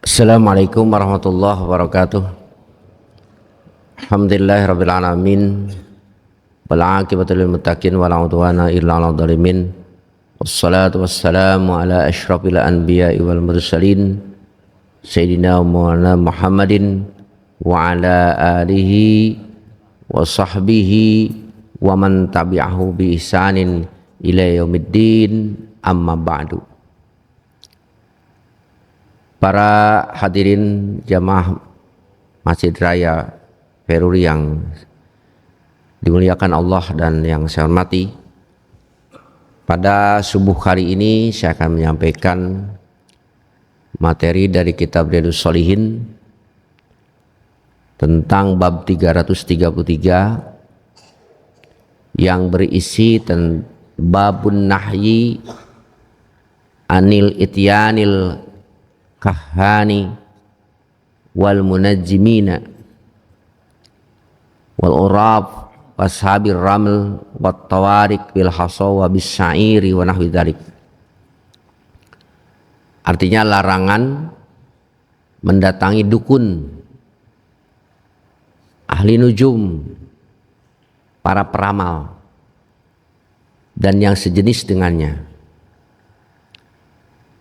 Assalamualaikum warahmatullahi wabarakatuh. Alhamdulillahirabbil alamin. Wal aqibatu lil muttaqin wala udwana illa 'alal zalimin. Wassalatu wassalamu ala asyrafil anbiya'i wal mursalin sayyidina Maulana Muhammadin wa ala alihi wa sahbihi wa man tabi'ahu bi ihsanin ila yaumiddin, amma ba'du. Para hadirin jamaah Masjid Raya Feruri yang dimuliakan Allah dan yang saya hormati, pada subuh hari ini saya akan menyampaikan materi dari kitab Riyadhus Shalihin tentang bab 333 yang berisi babun nahyi anil ityanil kahani wal munajjimina wal urab washabir raml wat tawarik bil hasawa bis syairi wa nahwi dzalik. Artinya larangan mendatangi dukun, ahli nujum, para peramal dan yang sejenis dengannya.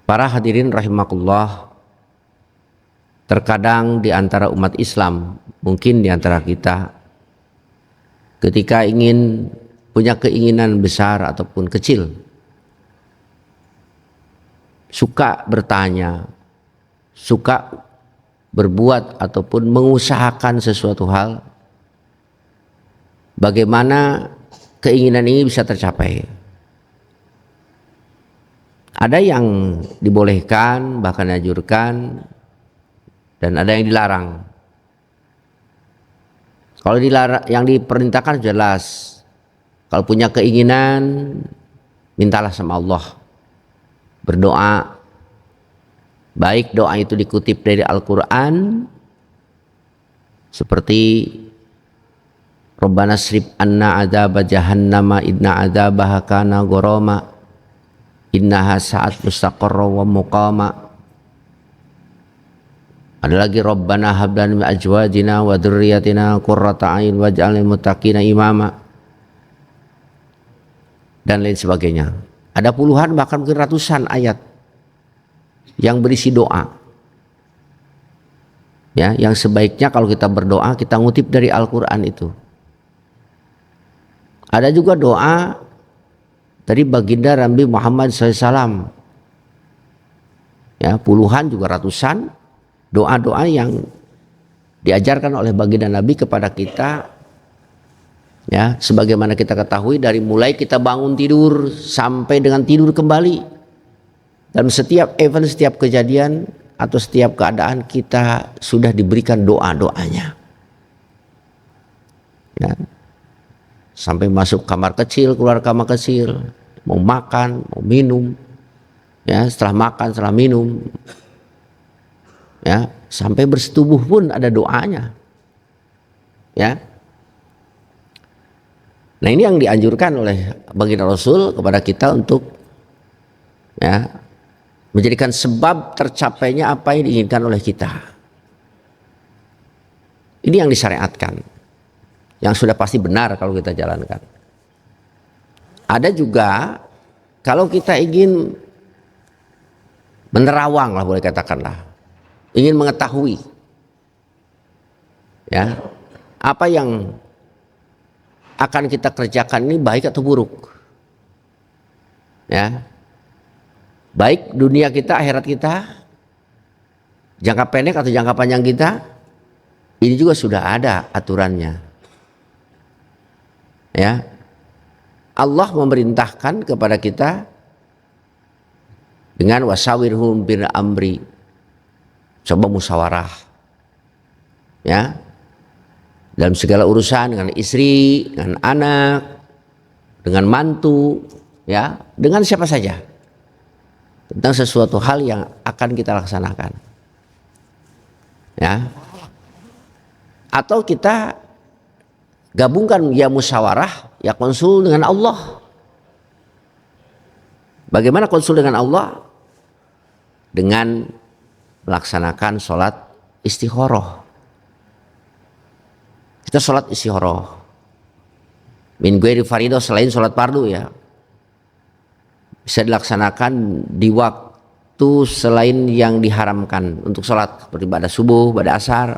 Para hadirin rahimakumullah, terkadang di antara umat Islam, mungkin di antara kita, ketika ingin punya keinginan besar ataupun kecil, suka bertanya, suka berbuat ataupun mengusahakan sesuatu hal, bagaimana keinginan ini bisa tercapai. Ada yang dibolehkan, bahkan dianjurkan, dan ada yang dilarang. Kalau dilarang, yang diperintahkan jelas. Kalau punya keinginan, mintalah sama Allah. Berdoa. Baik doa itu dikutip dari Al-Quran, seperti Rabbana srif anna adzaba jahannama inna adzabaha kana gharama innaha sa'at mustaqarra wa muqama. Ada lagi Rabbana hab lana min azwajina wa dzurriyyatina qurrata a'yun waj'alna lil muttaqina imama, dan lain sebagainya. Ada puluhan bahkan mungkin ratusan ayat yang berisi doa. Ya, yang sebaiknya kalau kita berdoa kita ngutip dari Al-Qur'an itu. Ada juga doa dari baginda Nabi Muhammad SAW. Ya, puluhan juga ratusan doa-doa yang diajarkan oleh baginda Nabi kepada kita, ya, sebagaimana kita ketahui dari mulai kita bangun tidur sampai dengan tidur kembali, dalam setiap event, setiap kejadian atau setiap keadaan kita sudah diberikan doa-doanya, ya. Sampai masuk kamar kecil, keluar kamar kecil, mau makan, mau minum, ya, setelah makan, setelah minum, ya, sampai bersetubuh pun ada doanya, ya. Nah, ini yang dianjurkan oleh baginda Rasul kepada kita untuk, ya, menjadikan sebab tercapainya apa yang diinginkan oleh kita. Ini yang disyariatkan, yang sudah pasti benar kalau kita jalankan. Ada juga kalau kita ingin menerawang lah, boleh katakanlah, ingin mengetahui, ya, apa yang akan kita kerjakan ini baik atau buruk, ya, baik dunia kita, akhirat kita, jangka pendek atau jangka panjang kita, ini juga sudah ada aturannya, ya. Allah memerintahkan kepada kita dengan wasawirhum bil amri, coba musyawarah, ya, dalam segala urusan, dengan istri, dengan anak, dengan mantu, ya, dengan siapa saja, tentang sesuatu hal yang akan kita laksanakan, ya. Atau kita gabungkan, ya musyawarah, ya konsul dengan Allah. Bagaimana konsul dengan Allah? Dengan melaksanakan sholat istikharah. Kita sholat istikharah min ghairi fardhu, selain sholat fardu ya, bisa dilaksanakan di waktu selain yang diharamkan untuk sholat, seperti pada subuh, pada asar.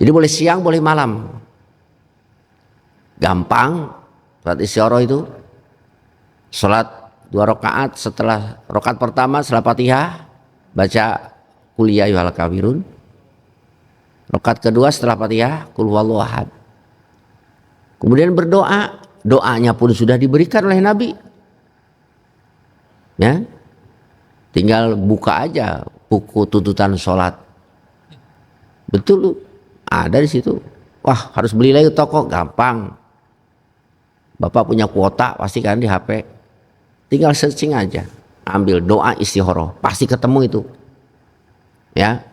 Jadi boleh siang, boleh malam. Gampang. Sholat istikharah itu sholat 2 rakaat, setelah rakaat pertama setelah Fatihah baca qul ya ayyuhal kafirun. Rakaat kedua setelah Fatihah qul huwallahu ahad. Kemudian berdoa, doanya pun sudah diberikan oleh Nabi. Ya. Tinggal buka aja buku tuntutan sholat. Betul, ada di situ. Wah, harus beli lagi toko, gampang. Bapak punya kuota pasti kan di HP. Tinggal searching aja, ambil doa istikharah, pasti ketemu itu. Ya.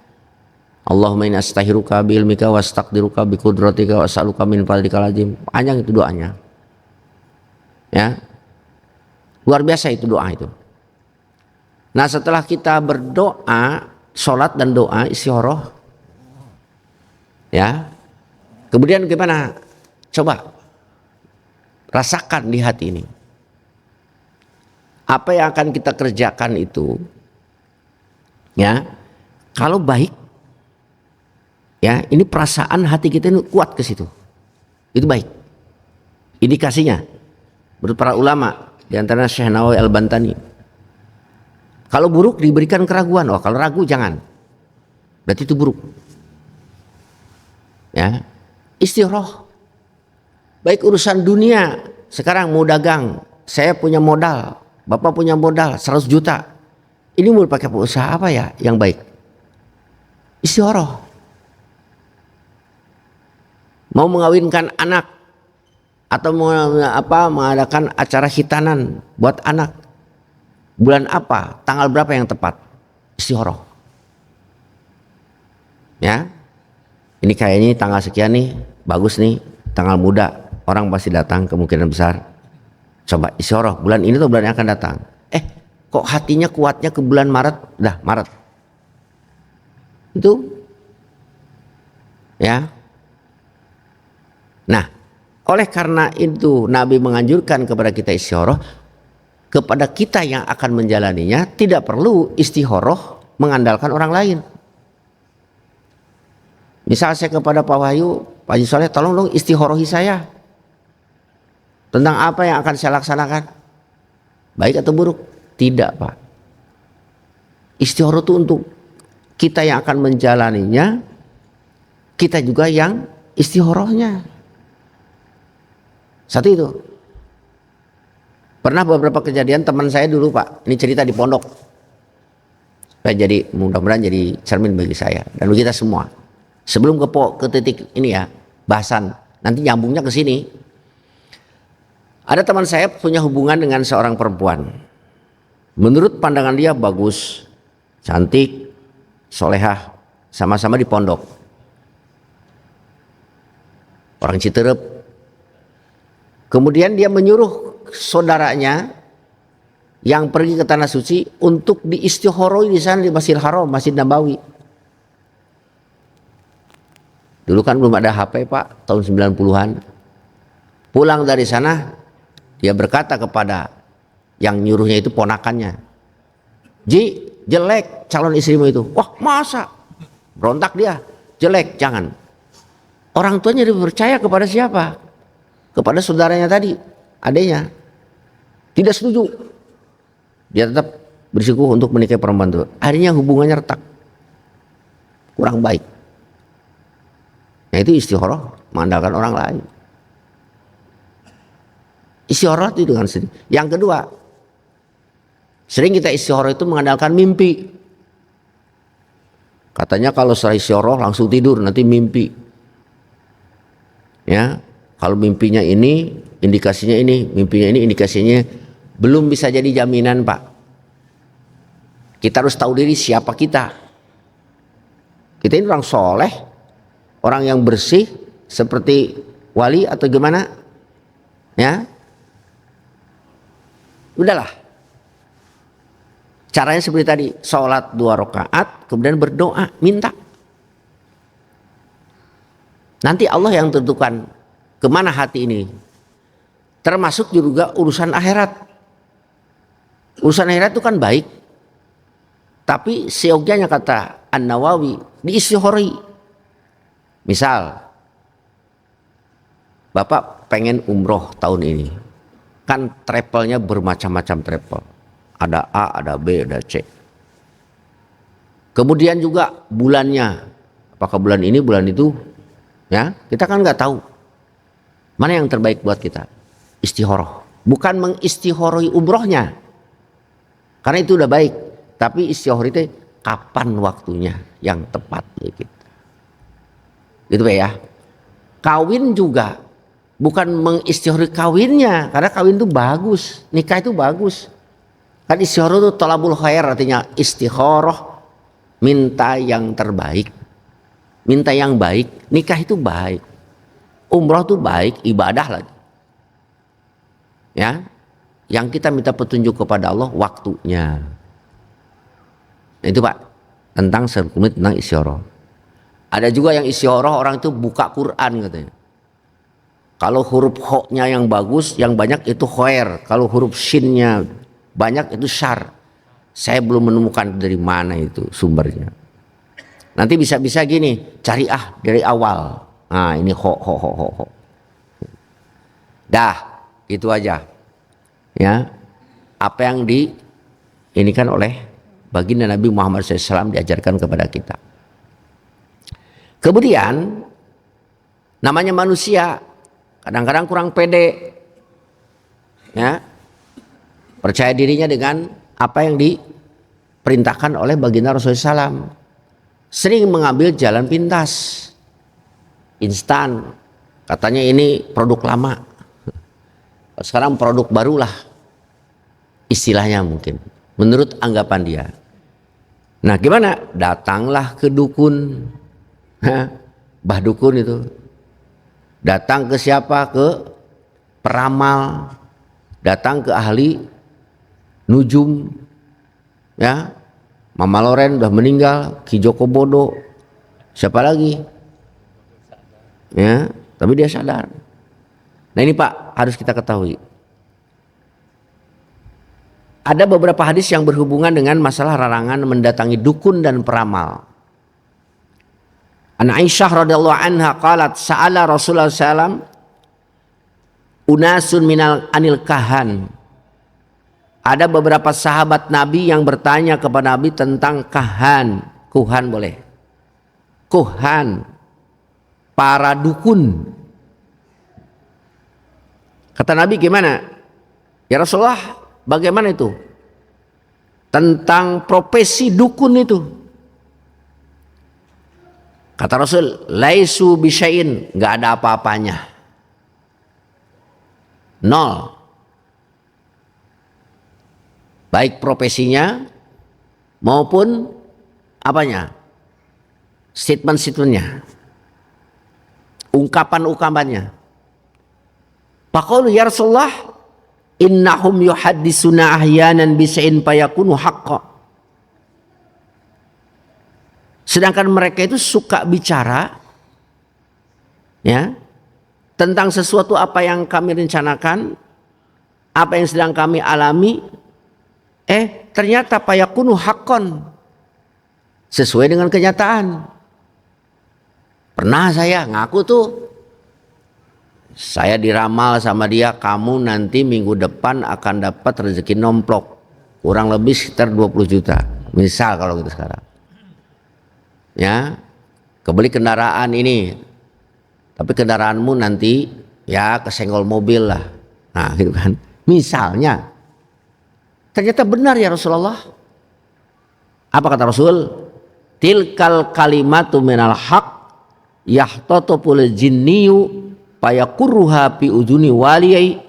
Allahumma inna astaghfiruka bi ilmika wa astaqdiruka bi qudratika wa as'aluka min fadlikal azim. Panjang itu doanya. Ya. Luar biasa itu doa itu. Nah, setelah kita berdoa, sholat dan doa istikharah, ya, kemudian gimana? Coba rasakan di hati ini. Apa yang akan kita kerjakan itu, ya, kalau baik, ya, ini perasaan hati kita ini kuat ke situ, itu baik. Indikasinya, menurut para ulama, di antara Syekh Nawawi Al-Bantani, kalau buruk diberikan keraguan. Oh, kalau ragu jangan, berarti itu buruk. Ya, istikharah. Baik urusan dunia, sekarang mau dagang, saya punya modal, Bapak punya modal 100 juta. Ini mau pakai usaha apa ya yang baik? Istikharah. Mau mengawinkan anak atau mengadakan acara hitanan buat anak. Bulan apa? Tanggal berapa yang tepat? Istikharah. Ya. Ini kayaknya tanggal sekian nih, bagus nih, tanggal muda, orang pasti datang kemungkinan besar. Coba istikharah, bulan ini tuh bulan yang akan datang. Kok hatinya kuatnya ke bulan Maret? Dah Maret. Itu. Ya. Nah, oleh karena itu Nabi menganjurkan kepada kita istikharah, kepada kita yang akan menjalaninya tidak perlu istikharah mengandalkan orang lain. Misal saya kepada Pak Wahyu, Pak Haji Soleh, tolong dong istikharahi saya tentang apa yang akan saya laksanakan, baik atau buruk. Tidak, Pak. Istikharah itu untuk kita yang akan menjalaninya, kita juga yang istikharahnya. Satu itu. Pernah beberapa kejadian teman saya dulu, Pak, ini cerita di pondok, supaya jadi mudah-mudahan jadi cermin bagi saya dan bagi kita semua. Sebelum ke titik ini ya, bahasan nanti nyambungnya ke sini. Ada teman saya punya hubungan dengan seorang perempuan. Menurut pandangan dia bagus, cantik, solehah, sama-sama di pondok. Orang Citerep. Kemudian dia menyuruh saudaranya yang pergi ke tanah suci untuk diistikharoi di sana di Masjidil Haram, Masjid Nabawi. Dulu kan belum ada HP, Pak, tahun 90-an. Pulang dari sana, dia berkata kepada yang nyuruhnya itu ponakannya, "Ji, jelek calon istrimu itu." "Wah, masa?" Berontak dia. "Jelek, jangan." Orang tuanya dipercaya kepada siapa? Kepada saudaranya tadi, adanya. Tidak setuju. Dia tetap bersikukuh untuk menikahi perempuan itu. Akhirnya hubungannya retak. Kurang baik. Nah, itu istikharah mengandalkan orang lain. Istikharah itu dengan sendiri. Yang kedua, sering kita istikharah itu mengandalkan mimpi. Katanya kalau setelah istikharah langsung tidur, nanti mimpi. Ya, kalau mimpinya ini, indikasinya ini, mimpinya ini, indikasinya belum bisa jadi jaminan, Pak. Kita harus tahu diri siapa kita. Kita ini orang soleh, orang yang bersih seperti wali atau gimana? Ya. Udahlah. Caranya seperti tadi, sholat 2 rakaat, kemudian berdoa, minta. Nanti Allah yang tentukan kemana hati ini. Termasuk juga urusan akhirat. Urusan akhirat itu kan baik. Tapi seyogyanya kata An-Nawawi, diistihori. Misal, Bapak pengen umroh tahun ini. Kan travelnya bermacam-macam travel. Ada A, ada B, ada C. Kemudian juga bulannya, apakah bulan ini, bulan itu, ya kita kan nggak tahu mana yang terbaik buat kita. Istihoroh, bukan mengistihoroi umrohnya, karena itu udah baik. Tapi istihoroh itu kapan waktunya yang tepat gitu. Gitu ya. Kawin juga bukan mengistihoroi kawinnya, karena kawin itu bagus, nikah itu bagus. Kan istihoroh itu tolabul khair, artinya istikharah, minta yang terbaik, minta yang baik. Nikah itu baik, umroh itu baik, ibadah lagi. Ya, yang kita minta petunjuk kepada Allah waktunya. Nah, itu Pak, tentang serkumit tentang istikharah. Ada juga yang istikharah orang itu buka Quran katanya. Kalau huruf ho-nya yang bagus, yang banyak itu khair. Kalau huruf shin-nya banyak itu syar. Saya belum menemukan dari mana itu sumbernya. Nanti bisa-bisa gini, cari dari awal. Nah ini ho. Dah, gitu aja. Ya, apa yang ini kan oleh baginda Nabi Muhammad SAW diajarkan kepada kita. Kemudian namanya manusia kadang-kadang kurang pede. Ya. Percaya dirinya dengan apa yang diperintahkan oleh baginda Rasulullah SAW. Sering mengambil jalan pintas, instan. Katanya ini produk lama. Sekarang produk barulah. Istilahnya mungkin. Menurut anggapan dia. Nah gimana? Datanglah ke dukun. Bah dukun itu. Datang ke siapa? Ke peramal. Datang ke ahli nujum, ya, Mama Loren udah meninggal, Ki Joko Bodo, siapa lagi, ya, tapi dia sadar. Nah ini Pak harus kita ketahui. Ada beberapa hadis yang berhubungan dengan masalah larangan mendatangi dukun dan peramal. An Aisyah radhiyallahu anha qalat sa'ala Rasulullah SAW unasun anil kahan. Ada beberapa sahabat Nabi yang bertanya kepada Nabi tentang kuhan boleh, kuhan, para dukun. Kata Nabi gimana? Ya Rasulullah, bagaimana itu? Tentang profesi dukun itu. Kata Rasul, laisu bisya'in, nggak ada apa-apanya. Nol. Baik profesinya maupun apanya, statement-statementnya, ungkapan-ungkapannya. Faqalu ya Rasulullah innahum yuhaddisuna ahyanan bisain fayakunu haqqa. Sedangkan mereka itu suka bicara ya tentang sesuatu apa yang kami rencanakan, apa yang sedang kami alami. Ternyata fayakunu haqqan, sesuai dengan kenyataan. Pernah saya ngaku tuh, saya diramal sama dia, kamu nanti minggu depan akan dapat rezeki nomplok kurang lebih sekitar 20 juta. Misal kalau gitu sekarang. Ya, kebeli kendaraan ini. Tapi kendaraanmu nanti ya kesenggol mobil lah. Nah, gitu kan. Misalnya. Ternyata benar ya Rasulullah. Apa kata Rasul? Tilkal kalimatu minal haq yahtatopul jinniyu payakurruha fi uduni waliyai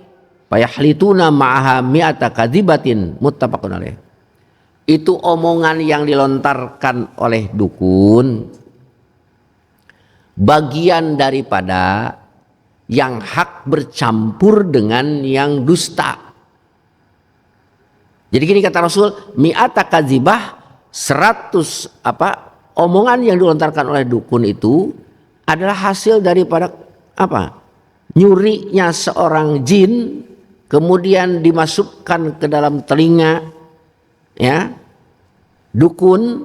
payahlituna ma'aha mi'ata kadzibatin muttafaqun alaih. Itu omongan yang dilontarkan oleh dukun, bagian daripada yang hak bercampur dengan yang dusta. Jadi gini kata Rasul, mi'ata kadzibah, 100 omongan yang dilontarkan oleh dukun itu adalah hasil daripada nyurinya seorang jin, kemudian dimasukkan ke dalam telinga ya dukun,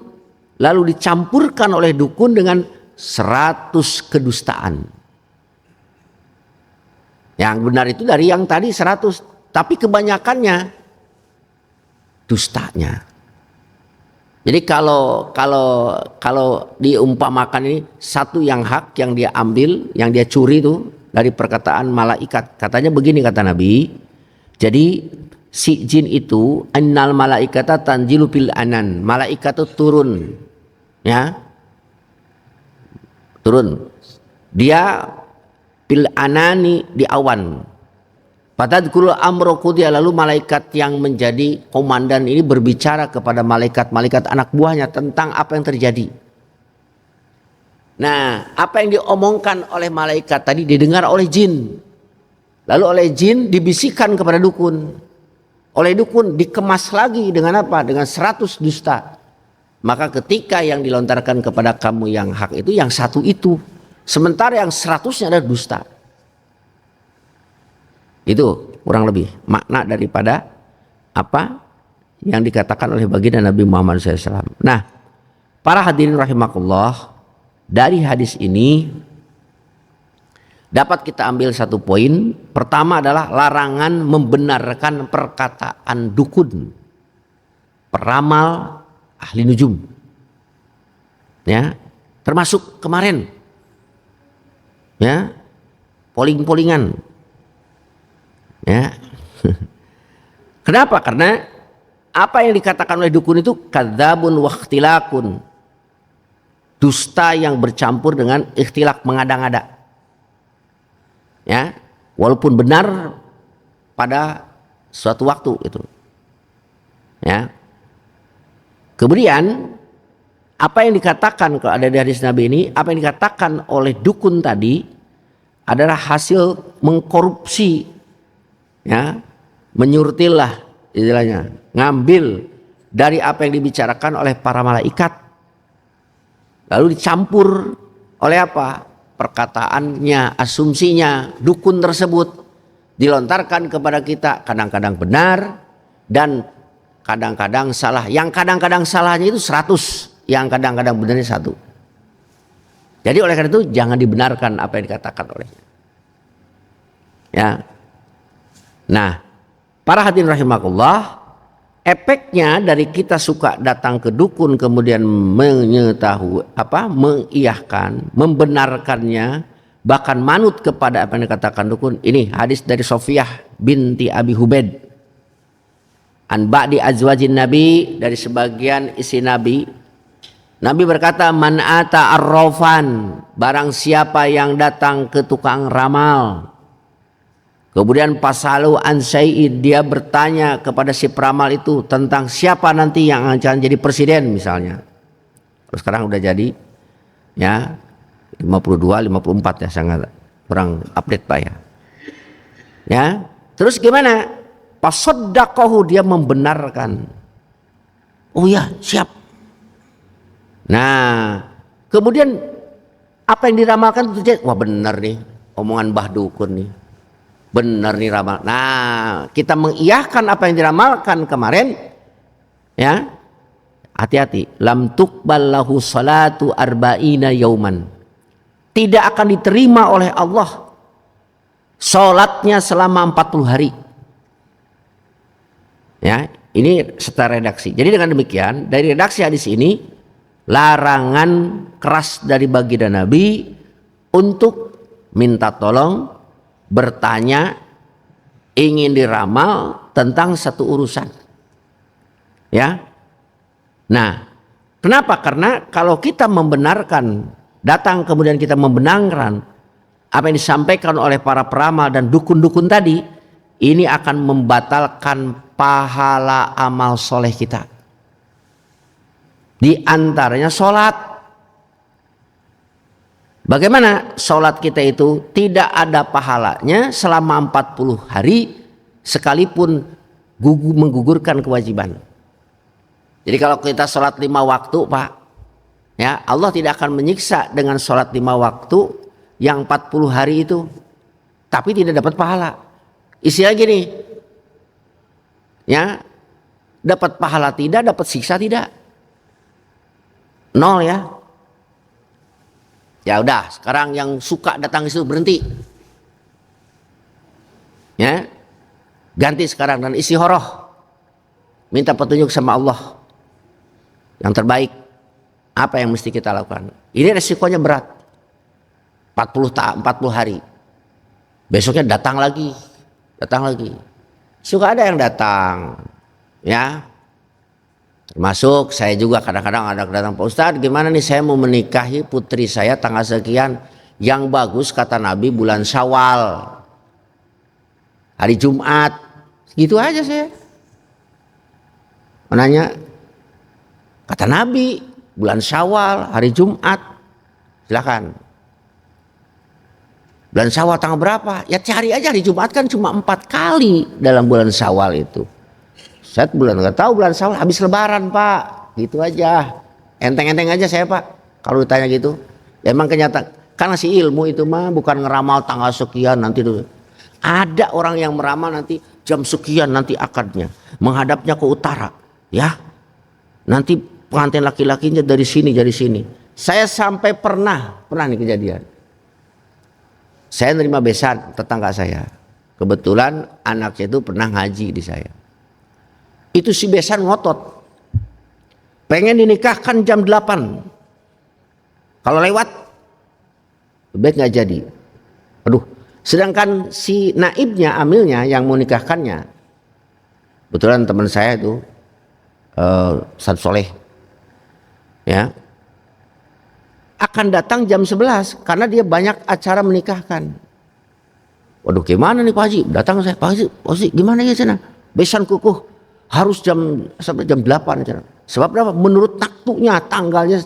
lalu dicampurkan oleh dukun dengan 100 kedustaan. Yang benar itu dari yang tadi 100, tapi kebanyakannya dustanya. Jadi kalau diumpamakan ini satu yang hak yang dia ambil, yang dia curi itu dari perkataan malaikat. Katanya begini kata Nabi. Jadi si jin itu annal malaikata tanzilu bil anan. Malaikat itu turun. Ya. Turun. Dia bil anani di awan. Fatadkhulu amru qudiya, lalu malaikat yang menjadi komandan ini berbicara kepada malaikat anak buahnya tentang apa yang terjadi. Nah, apa yang diomongkan oleh malaikat tadi didengar oleh jin. Lalu oleh jin dibisikkan kepada dukun. Oleh dukun dikemas lagi dengan apa? Dengan 100 dusta. Maka ketika yang dilontarkan kepada kamu yang hak itu yang satu itu. Sementara yang 100-nya adalah dusta. Itu kurang lebih makna daripada apa yang dikatakan oleh baginda Nabi Muhammad SAW. Nah, para hadirin rahimakumullah, dari hadis ini dapat kita ambil satu poin. Pertama adalah larangan membenarkan perkataan dukun, peramal, ahli nujum. Ya, termasuk kemarin. Ya, poling-polingan. Ya. Kenapa? Karena apa yang dikatakan oleh dukun itu kadzabun wa ikhtilakun. Dusta yang bercampur dengan ikhtilak, mengada-ngada. Ya, walaupun benar pada suatu waktu itu. Ya. Kemudian apa yang dikatakan kalau ada di hadis Nabi ini, apa yang dikatakan oleh dukun tadi adalah hasil mengkorupsi. Ya, menyurtilah istilahnya, ngambil dari apa yang dibicarakan oleh para malaikat, lalu dicampur oleh apa? Perkataannya, asumsinya, dukun tersebut dilontarkan kepada kita, kadang-kadang benar dan kadang-kadang salah. Yang kadang-kadang salahnya itu 100, yang kadang-kadang benarnya 1. Jadi oleh karena itu jangan dibenarkan apa yang dikatakan olehnya. Ya. Nah, para hadirin rahimakumullah, efeknya dari kita suka datang ke dukun kemudian mengiyahkan, membenarkannya, bahkan manut kepada apa yang dikatakan dukun. Ini hadis dari Sofiyah binti Abi Hubaid. An ba'di azwajin Nabi, dari sebagian istri Nabi. Nabi berkata, man ata arrafan, barang siapa yang datang ke tukang ramal. Kemudian pasalu an syai'id, dia bertanya kepada si peramal itu tentang siapa nanti yang akan jadi presiden misalnya. Terus sekarang udah jadi ya 52, 54 ya, sangat kurang update Pak ya. Ya, terus gimana? Pasaddaqahu, dia membenarkan. Oh ya, siap. Nah, kemudian apa yang diramalkan itu terjadi. Wah, benar nih omongan Mbah Dukun nih. Benar nih ramal. Nah, kita mengiyahkan apa yang diramalkan kemarin, ya. Hati-hati. Lam tuqbal lahu salatu arba'ina yauman. Tidak akan diterima oleh Allah salatnya selama 40 hari. Ya, ini secara redaksi. Jadi dengan demikian, dari redaksi hadis ini larangan keras dari baginda Nabi untuk minta tolong, bertanya, ingin diramal tentang satu urusan. Ya. Nah, kenapa? Karena kalau kita membenarkan, datang kemudian kita membenarkan apa yang disampaikan oleh para peramal dan dukun-dukun tadi, ini akan membatalkan pahala amal soleh kita. Di antaranya sholat. Bagaimana sholat kita itu tidak ada pahalanya selama 40 hari sekalipun menggugurkan kewajiban. Jadi kalau kita sholat 5 waktu Pak, ya Allah tidak akan menyiksa dengan sholat 5 waktu yang 40 hari itu, tapi tidak dapat pahala. Istilah gini, ya dapat pahala tidak, dapat siksa tidak, 0 ya. Ya udah, sekarang yang suka datang ke situ berhenti, ya ganti sekarang dan istikharah, minta petunjuk sama Allah yang terbaik. Apa yang mesti kita lakukan? Ini resikonya berat. 40 hari. Besoknya datang lagi. Suka ada yang datang, ya. Termasuk saya juga kadang-kadang ada datang, Pak Ustadz, gimana nih saya mau menikahi putri saya tanggal sekian. Yang bagus kata Nabi bulan Syawal, hari Jumat. Gitu aja saya. Menanya, kata Nabi bulan Syawal, hari Jumat. Silakan. Bulan Syawal tanggal berapa? Ya cari aja, hari Jumat kan cuma 4 kali dalam bulan Syawal itu. Saya nggak tahu bulan Syawal habis Lebaran Pak. Gitu aja. Enteng-enteng aja saya Pak. Kalau ditanya gitu. Ya emang kenyataan. Karena si ilmu itu mah bukan ngeramal tanggal sekian nanti dulu. Ada orang yang meramal nanti jam sekian nanti akadnya. Menghadapnya ke utara. Ya. Nanti pengantin laki-lakinya dari sini. Saya sampai pernah nih kejadian. Saya nerima besan tetangga saya. Kebetulan anaknya itu pernah ngaji di saya. Itu si besan ngotot. Pengen dinikahkan jam 8. Kalau lewat, baik nggak jadi. Aduh, sedangkan si naibnya, amilnya yang mau nikahkannya, kebetulan teman saya itu, Ustadz Soleh, ya, akan datang jam 11 karena dia banyak acara menikahkan. Waduh, gimana nih Pak Haji? Datang saya, Pak Haji gimana ya sana? Besan kukuh harus sampai jam 8. Sebab berapa? Menurut taktunya, tanggalnya,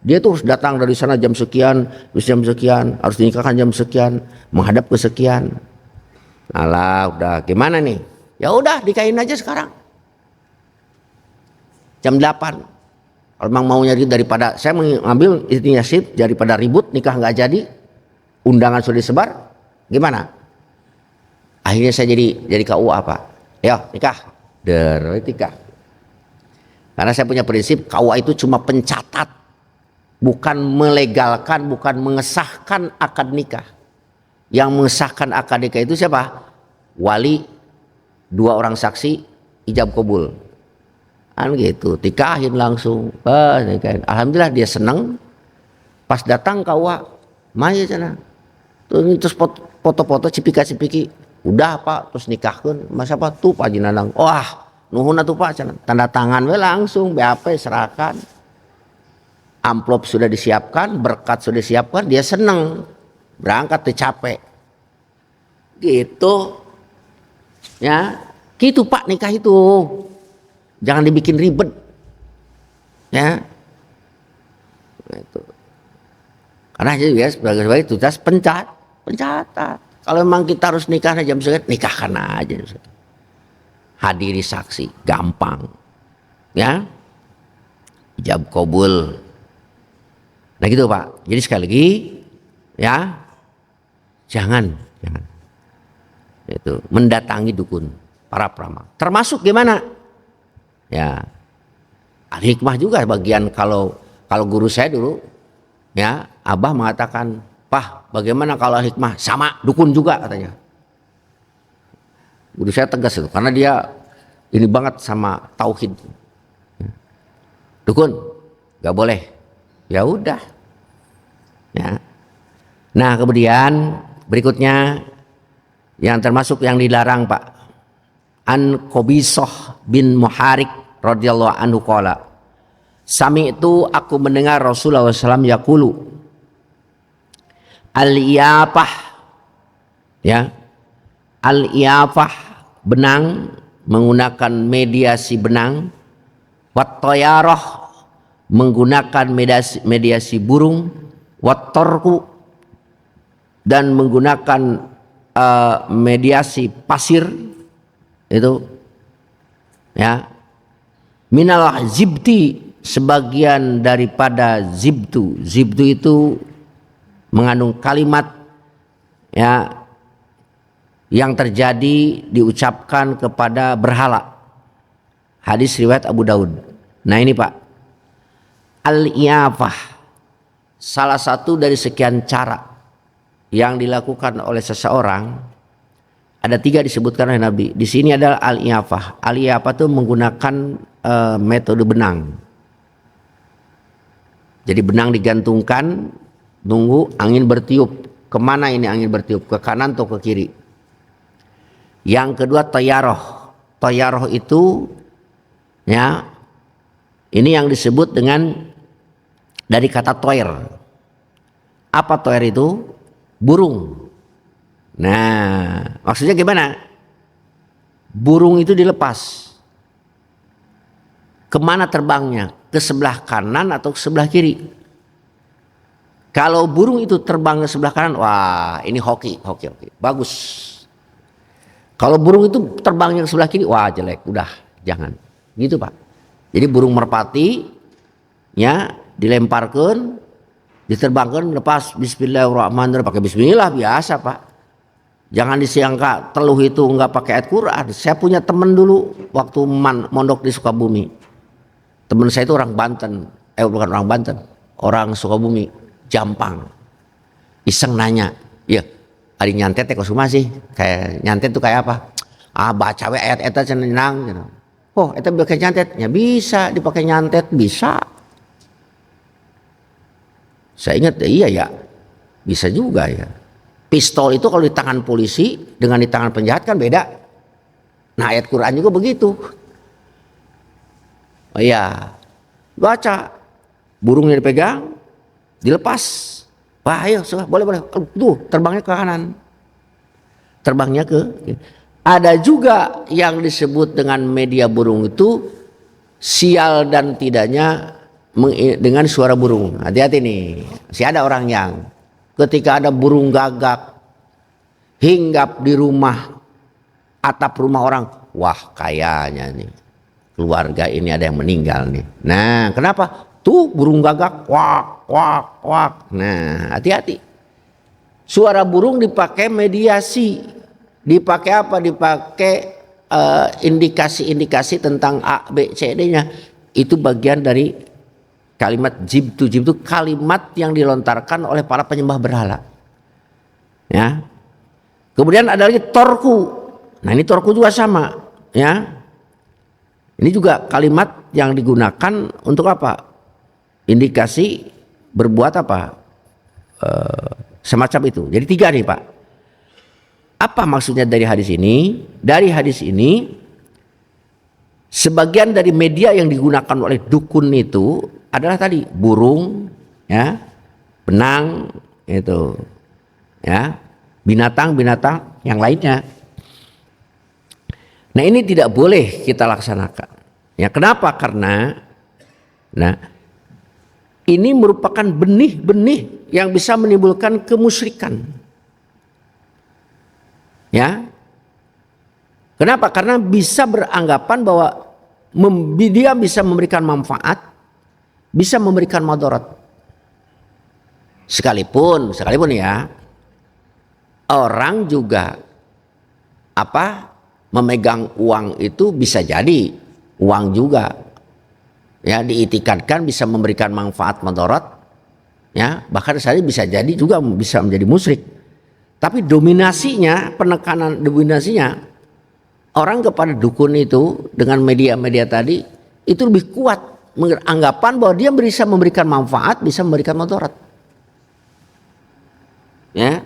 dia tuh harus datang dari sana jam sekian, harus dinikahkan jam sekian, menghadap ke sekian. Alah, udah gimana nih? Ya udah nikahin aja sekarang. Jam 8. Kalau memang maunya daripada saya mengambil inisiatif daripada ribut nikah nggak jadi, undangan sudah disebar, gimana? Akhirnya saya jadi KUA Pak. Ya nikah, nikah. Karena saya punya prinsip KUA itu cuma pencatat, bukan melegalkan, bukan mengesahkan akad nikah. Yang mengesahkan akad nikah itu siapa? Wali, 2 orang saksi, ijab kabul. Gitu, nikahin langsung. Nikahin. Alhamdulillah dia senang. Pas datang KUA, maya sana. Terus foto-foto cipika-cipiki. Udah Pak, terus nikahkan. Masa Pak tuh Pak Jinanang. Wah, nuhun tuh Pak sana. Tanda tangan we langsung, BAP serahkan. Amplop sudah disiapkan, berkat sudah disiapkan, dia senang. Berangkat tuh capek. Gitu. Ya, gitu Pak nikah itu. Jangan dibikin ribet, ya. Itu. Karena juga sebagai tugas pencatat. Kalau memang kita harus nikah jam sekian, nikahkan aja. Hadiri saksi, gampang, ya. Ijab kabul. Nah gitu Pak. Jadi sekali lagi, ya, jangan itu mendatangi dukun, para peramal. Termasuk gimana? Ya, al-hikmah juga bagian kalau guru saya dulu, ya, Abah mengatakan, Pak, bagaimana kalau hikmah sama dukun juga katanya. Guru saya tegas itu, karena dia ini banget sama tauhid. Dukun, gak boleh. Ya udah. Ya. Nah kemudian berikutnya yang termasuk yang dilarang Pak, An Qabisah bin Muharik radhiyallahu anhu qala, sami itu aku mendengar Rasulullah SAW yaqulu, al-iyafah, ya, al-iyafah benang, menggunakan mediasi benang, wat tayarah menggunakan mediasi burung, wat tarku dan menggunakan mediasi pasir. Itu Ya. Minal zibti, sebagian daripada zibtu. Zibtu itu mengandung kalimat ya yang terjadi diucapkan kepada berhala. Hadis riwayat Abu Daud. Nah ini Pak, al-iyafah, salah satu dari sekian cara yang dilakukan oleh seseorang. Ada 3 disebutkan oleh Nabi. Di sini adalah al-iyafah. Al-iyafah itu menggunakan metode benang. Jadi benang digantungkan, nunggu angin bertiup. Kemana ini angin bertiup? Ke kanan atau ke kiri? Yang kedua tayaroh. Tayaroh itu ya, ini yang disebut dengan dari kata toir. Apa toir itu? Burung. Nah, maksudnya gimana? Burung itu dilepas. Kemana terbangnya? Ke sebelah kanan atau ke sebelah kiri? Kalau burung itu terbang ke sebelah kanan, wah ini hoki. Bagus. Kalau burung itu terbangnya ke sebelah kiri, wah jelek, udah jangan. Gitu Pak. Jadi burung merpati ya dilemparkan, diterbangkan, lepas bismillahirrahmanirrahim, pakai bismillah biasa Pak. Jangan disangka teluh itu enggak pakai ayat Quran. Saya punya teman dulu waktu mondok di Sukabumi. Teman saya itu orang Banten, bukan orang Banten, orang Sukabumi, Jampang. Iseng nanya, ya ada nyantet ya kok sih? Kayak nyantet tuh kayak apa? Baca we ayat eta cenah gitu. Oh, eta pakai nyantet? Ya bisa dipakai nyantet, bisa. Saya ingat iya ya. Bisa juga ya. Pistol itu kalau di tangan polisi dengan di tangan penjahat kan beda. Nah, ayat Quran juga begitu. Oh iya. Baca. Burungnya dipegang, dilepas. Wah, ayo, boleh. Tuh, terbangnya ke kanan. Terbangnya ke. Ada juga yang disebut dengan media burung itu sial dan tidaknya dengan suara burung. Hati-hati nih. Masih ada orang yang ketika ada burung gagak hinggap di rumah, atap rumah orang, wah kayaknya nih keluarga ini ada yang meninggal nih. Nah, kenapa? Tuh burung gagak, wak. Nah, hati-hati. Suara burung dipakai mediasi. Dipakai apa? Dipakai indikasi-indikasi tentang A, B, C, D-nya. Itu bagian dari kalimat jibtu. Jibtu kalimat yang dilontarkan oleh para penyembah berhala. Ya. Kemudian ada lagi torku. Nah, ini torku juga sama, ya. Ini juga kalimat yang digunakan untuk apa? Indikasi berbuat apa? Semacam itu. Jadi 3 nih Pak. Apa maksudnya dari hadis ini? Dari hadis ini, sebagian dari media yang digunakan oleh dukun itu adalah tadi burung, ya, benang, itu, ya, binatang-binatang yang lainnya. Nah ini tidak boleh kita laksanakan. Ya kenapa? Karena, nah, ini merupakan benih-benih yang bisa menimbulkan kemusyrikan. Ya, kenapa? Karena bisa beranggapan bahwa dia bisa memberikan manfaat, bisa memberikan madarat. Sekalipun ya, orang juga memegang uang itu bisa jadi uang juga, ya, diitikadkan bisa memberikan manfaat madarat, ya, bahkan saja bisa jadi juga bisa menjadi musyrik. Tapi dominasinya, penekanan dominasinya orang kepada dukun itu dengan media-media tadi itu lebih kuat, anggapan bahwa dia bisa memberikan manfaat, bisa memberikan madarat. Ya.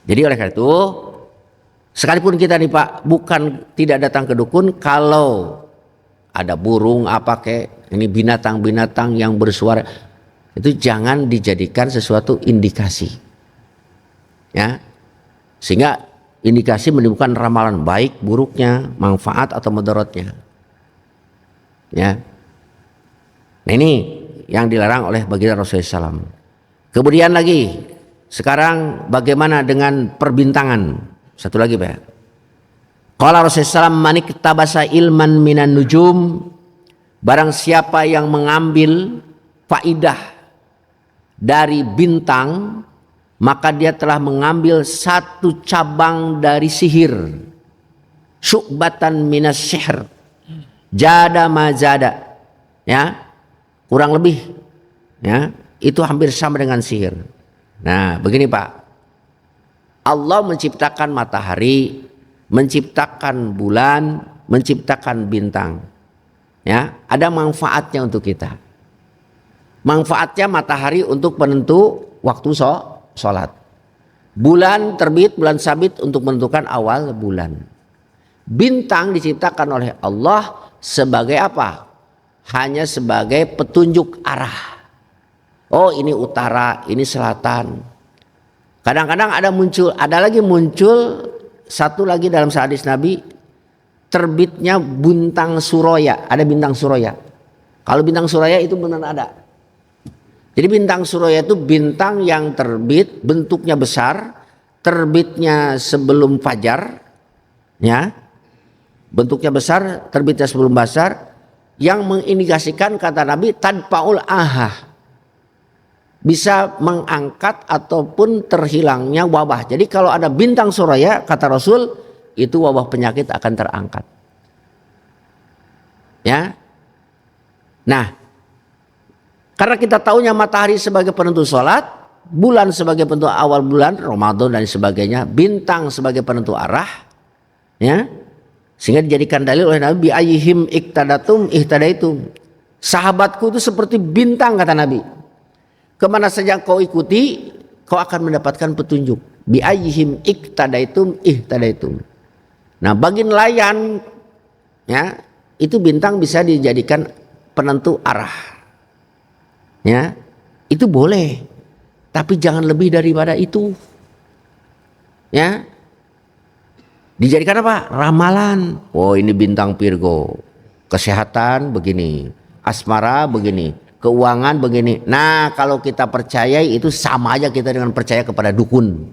Jadi oleh karena itu, sekalipun kita nih Pak bukan tidak datang ke dukun, kalau ada burung ini binatang-binatang yang bersuara, itu jangan dijadikan sesuatu indikasi. Ya. Sehingga indikasi menimbulkan ramalan baik buruknya, manfaat atau mudaratnya. Ya. Nah ini yang dilarang oleh baginda Rasulullah SAW. Kemudian lagi, sekarang bagaimana dengan perbintangan? Satu lagi Pak. Qala Rasulullah SAW, man iktabasa ilman minan nujum, barang siapa yang mengambil faidah dari bintang, maka dia telah mengambil satu cabang dari sihir. Syu'batan minas sihr, jada ma jada, ya, kurang lebih, ya, itu hampir sama dengan sihir. Nah, begini Pak, Allah menciptakan matahari, menciptakan bulan, menciptakan bintang, ya, ada manfaatnya untuk kita. Manfaatnya matahari untuk penentu waktu sholat, bulan terbit, bulan sabit untuk menentukan awal bulan. Bintang diciptakan oleh Allah sebagai apa? Hanya sebagai petunjuk arah. Oh, ini utara, ini selatan. Kadang-kadang ada lagi muncul satu lagi dalam hadis Nabi, terbitnya bintang Suraya, ada bintang Suraya. Kalau bintang Suraya itu benar ada. Jadi bintang Suraya itu bintang yang terbit, bentuknya besar, terbitnya sebelum fajar, ya. Bentuknya besar, terbitnya sebelum fajar, yang mengindikasikan kata Nabi tadpaul ahah, bisa mengangkat ataupun terhilangnya wabah. Jadi kalau ada bintang Suraya, kata Rasul, itu wabah penyakit akan terangkat. Ya. Nah, karena kita tahunya matahari sebagai penentu sholat, bulan sebagai penentu awal bulan, Ramadan dan sebagainya, bintang sebagai penentu arah, ya, sehingga dijadikan dalil oleh Nabi, bi ayyihim iktadatum ihtadaitum. Sahabatku itu seperti bintang, kata Nabi. Kemana saja kau ikuti, kau akan mendapatkan petunjuk. Bi ayyihim iktadaitum ihtadaitum. Nah, bagi nelayan, ya, itu bintang bisa dijadikan penentu arah. Ya, itu boleh. Tapi jangan lebih daripada itu. Ya. Dijadikan apa? Ramalan. Oh, ini bintang Virgo. Kesehatan begini, asmara begini, keuangan begini. Nah, kalau kita percayai itu sama aja kita dengan percaya kepada dukun.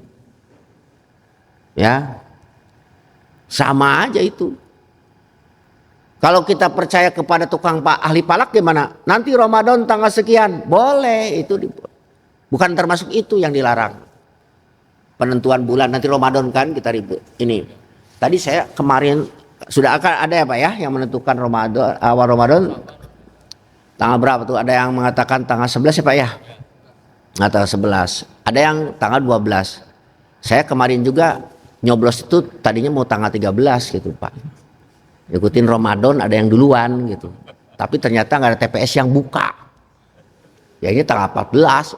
Ya. Sama aja itu. Kalau kita percaya kepada tukang ahli palak gimana? Nanti Ramadan tanggal sekian, boleh, itu bukan termasuk itu yang dilarang. Penentuan bulan nanti Ramadan kan kita ribut. Ini tadi saya kemarin sudah akan ada ya Pak ya yang menentukan Ramadan, awal Ramadan tanggal berapa tuh? Ada yang mengatakan tanggal 11 ya Pak ya? Nggak, tanggal 11. Ada yang tanggal 12. Saya kemarin juga nyoblos itu tadinya mau tanggal 13 gitu Pak. Ikutin Ramadan ada yang duluan gitu. Tapi ternyata nggak ada TPS yang buka. Ya ini tanggal 14.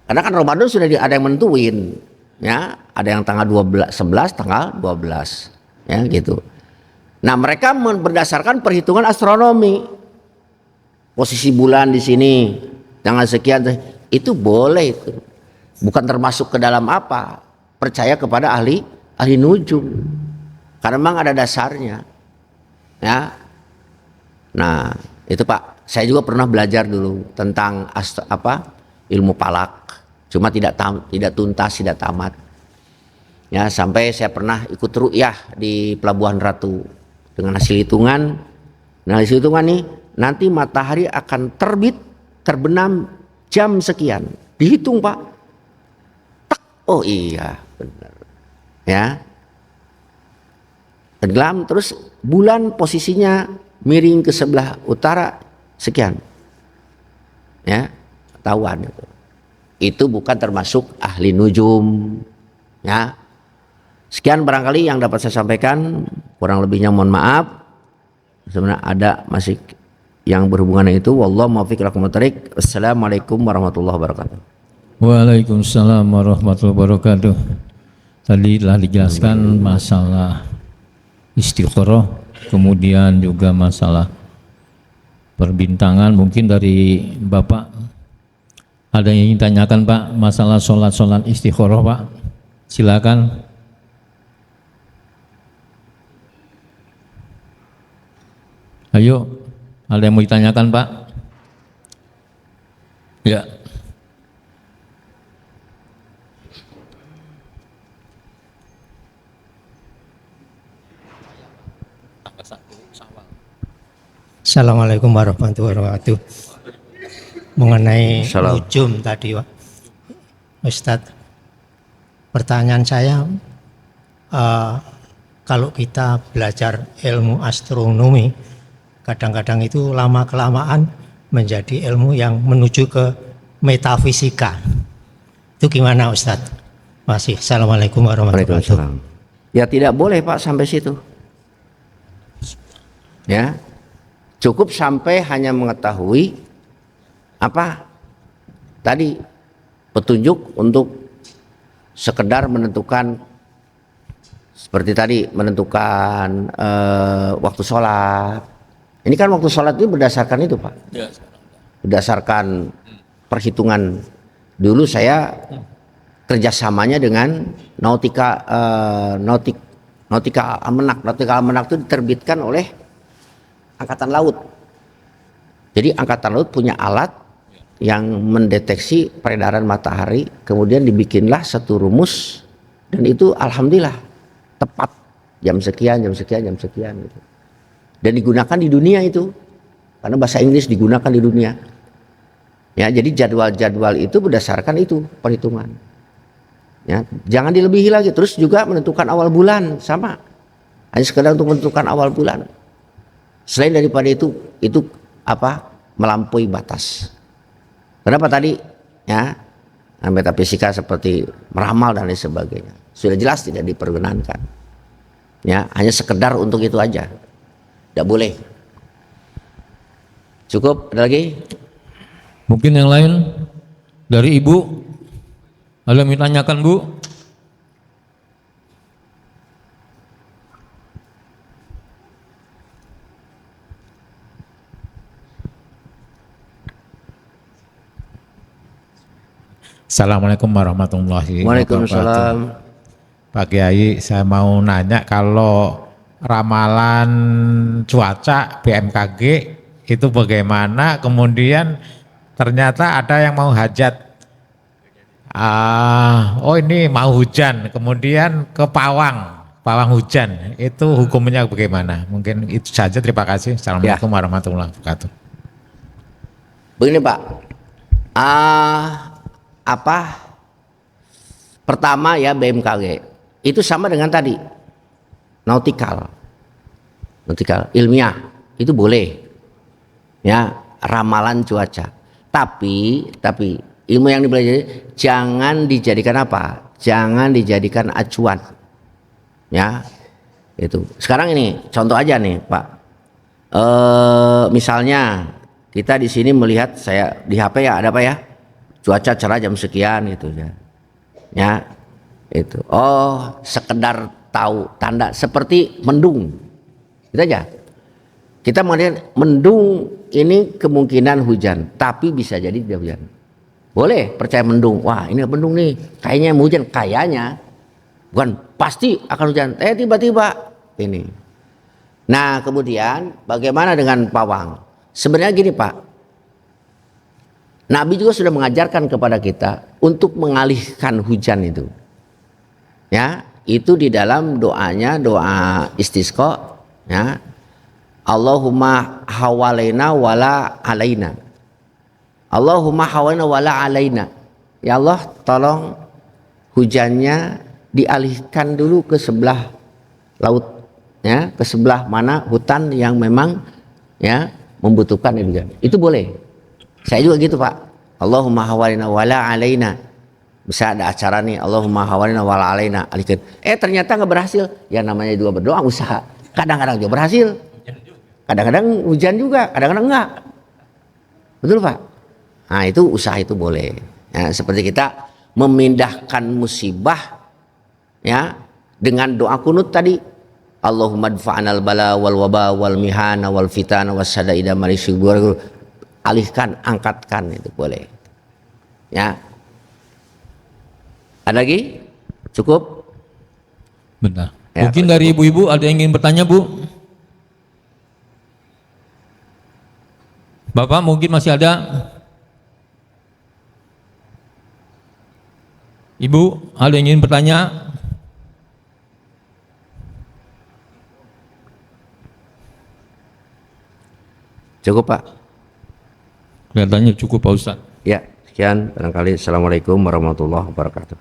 Karena kan Ramadan sudah ada yang menentuin. Ya, ada yang tanggal 12, 11, tanggal 12. Ya gitu. Nah, mereka berdasarkan perhitungan astronomi. Posisi bulan di sini tanggal sekian itu boleh itu. Bukan termasuk ke dalam apa? Percaya kepada ahli nujum. Karena memang ada dasarnya. Ya. Nah, itu Pak, saya juga pernah belajar dulu tentang ilmu falak. Cuma tidak tuntas, tidak tamat. Ya, sampai saya pernah ikut ru'yah di Pelabuhan Ratu dengan hasil hitungan. Nah, hasil hitungan nih, nanti matahari akan terbit, terbenam jam sekian. Dihitung Pak. Tak. Oh iya, benar. Ya. Tenggelam, terus bulan posisinya miring ke sebelah utara sekian. Ya, ketahuan itu. Itu bukan termasuk ahli nujum. Ya. Sekian barangkali yang dapat saya sampaikan, kurang lebihnya mohon maaf. Sebenarnya ada masih yang berhubungan dengan itu. Wallahu muwaffiq ila aqwamit thoriq. Assalamualaikum warahmatullahi wabarakatuh. Waalaikumsalam warahmatullahi wabarakatuh. Tadi telah dijelaskan masalah istikharah, kemudian juga masalah perbintangan. Mungkin dari Bapak ada yang ingin tanyakan Pak, masalah sholat istikharah Pak, silakan. Ayo, ada yang mau ditanyakan Pak? Ya. Assalamualaikum warahmatullahi wabarakatuh. Mengenai Salam. nujum tadi, Pak Ustadz, pertanyaan saya, kalau kita belajar ilmu astronomi, kadang-kadang itu lama-kelamaan menjadi ilmu yang menuju ke metafisika. Itu gimana Ustadz? Masih. Assalamualaikum warahmatullahi wabarakatuh. Waalaikumsalam. Ya tidak boleh Pak sampai situ. Ya, cukup sampai hanya mengetahui apa tadi petunjuk untuk sekedar menentukan seperti tadi menentukan waktu sholat. Ini kan waktu sholat itu berdasarkan itu Pak, berdasarkan perhitungan. Dulu saya kerjasamanya dengan Nautika Almanak. Nautika Almanak itu diterbitkan oleh Angkatan Laut. Jadi Angkatan Laut punya alat yang mendeteksi peredaran matahari, kemudian dibikinlah satu rumus, dan itu alhamdulillah tepat jam sekian gitu. Dan digunakan di dunia itu, karena bahasa Inggris digunakan di dunia. Ya, jadi jadwal-jadwal itu berdasarkan itu perhitungan. Ya, jangan dilebihi lagi. Terus juga menentukan awal bulan sama, hanya sekedar untuk menentukan awal bulan. Selain daripada itu apa melampaui batas. Kenapa tadi? Ya, metafisika seperti meramal dan lain sebagainya. Sudah jelas tidak diperkenankan. Ya, hanya sekedar untuk itu aja. Tidak boleh. Cukup, ada lagi? Mungkin yang lain dari Ibu, ada yang ditanyakan Bu? Assalamualaikum warahmatullahi wabarakatuh. Waalaikumsalam. Pak Kiai, saya mau nanya kalau ramalan cuaca BMKG itu bagaimana? Kemudian ternyata ada yang mau hajat, oh ini mau hujan, kemudian ke pawang hujan, itu hukumnya bagaimana? Mungkin itu saja, terima kasih. Assalamualaikum warahmatullahi wabarakatuh. Begini Pak, pertama ya BMKG itu sama dengan tadi nautikal ilmiah itu boleh ya, ramalan cuaca, tapi ilmu yang dipelajari jangan dijadikan apa, jangan dijadikan acuan ya. Itu sekarang ini contoh aja nih Pak, misalnya kita di sini melihat, saya di HP ya ada apa ya, cuaca cerah jam sekian gitu ya, itu sekedar tahu tanda seperti mendung itu aja. Kita melihat mendung ini kemungkinan hujan, tapi bisa jadi tidak hujan. Boleh percaya mendung, wah ini mendung nih kayaknya mau hujan, kayaknya bukan pasti akan hujan, tiba-tiba ini. Nah kemudian bagaimana dengan pawang? Sebenarnya gini Pak, Nabi juga sudah mengajarkan kepada kita untuk mengalihkan hujan itu. Ya, itu di dalam doanya, doa istisqa ya. Allahumma hawalaina wala alaina. Allahumma hawalaina wala alaina. Ya Allah, tolong hujannya dialihkan dulu ke sebelah laut ya, ke sebelah mana hutan yang memang ya membutuhkan hujan. Itu boleh. Saya juga gitu Pak. Allahumma hawalina wala alaina. Bisa ada acara nih, Allahumma hawalina wala alaina. Alihkan. Ternyata nggak berhasil. Ya namanya juga berdoa usaha. Kadang-kadang juga berhasil. Kadang-kadang hujan juga, kadang-kadang enggak. Betul Pak? Nah itu usaha itu boleh. Ya, seperti kita memindahkan musibah ya dengan doa kunut tadi. Allahumma dfa'anal bala wal waba wal mihana wal fitana was sadaida marisubur, alihkan, angkatkan, itu boleh ya. Ada lagi? Cukup? Bentar. Ya, Mungkin dari ibu-ibu ada yang ingin bertanya Bu? Bapak mungkin masih ada? Ibu ada yang ingin bertanya? Cukup Pak? Kelihatannya cukup Pak Ustadz. Ya, sekian barangkali. Assalamualaikum warahmatullahi wabarakatuh.